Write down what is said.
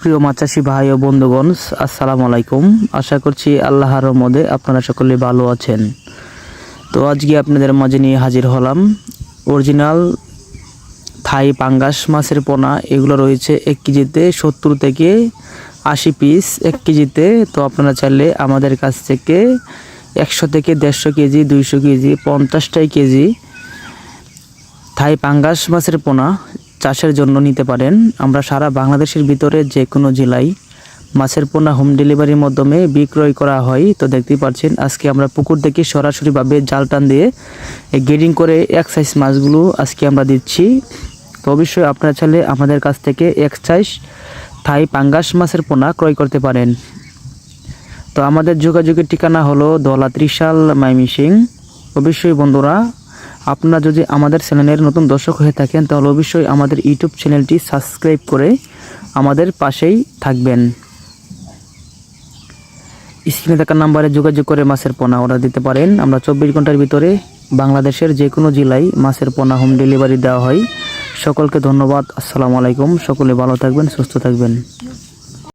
সুপ্রিয় মাছ চাষি ভাই ও বন্ধুগণ, আসসালামু আলাইকুম। আশা করছি আল্লাহর রহমতে আপনারা সকলে ভালো আছেন। তো আজকে আপনাদের মাঝে নিয়ে হাজির হলাম অরিজিনাল থাই পাঙ্গাস মাছের পোনা। এগুলো রয়েছে 1 কেজিতে 70 থেকে 80 পিস 1 কেজিতে। তো আপনারা চাইলে আমাদের কাছ থেকে 100 থেকে 150 কেজি, 200 কেজি, 50 কেজি থাই পাঙ্গাস মাছের পোনা চাষের জন্য নিতে পারেন। আমরা সারা বাংলাদেশের ভিতরে যে কোনো জেলায় মাছের পোনা হোম ডেলিভারির মাধ্যমে বিক্রয় করা হয়। তো দেখতেই পাচ্ছেন আজকে আমরা পুকুর থেকে সরাসরিভাবে জাল টান দিয়ে গ্রেডিং করে এক সাইজ মাছগুলো আজকে আমরা দিচ্ছি। তো অবশ্যই আপনারা চাইলে আমাদের কাছ থেকে এক সাইজ থাই পাঙ্গাস মাছের পোনা ক্রয় করতে পারেন। তো আমাদের যোগাযোগের ঠিকানা হলো দলা ত্রিশাল, ময়মনসিংহ। অবশ্যই বন্ধুরা, আপনারা যদি আমাদের চ্যানেলের নতুন দর্শক হয়ে থাকেন তাহলে অবশ্যই আমাদের ইউটিউব চ্যানেলটি সাবস্ক্রাইব করে আমাদের পাশেই থাকবেন। স্ক্রিনে থাকা নাম্বারে যোগাযোগ করে মাছের পোনা অর্ডার দিতে পারেন। আমরা 24 ঘন্টার ভিতরে বাংলাদেশের যে কোনো জেলায় মাছের পোনা হোম ডেলিভারি দেওয়া হয়। সকলকে ধন্যবাদ। আসসালামু আলাইকুম। সকলে ভালো থাকবেন, সুস্থ থাকবেন।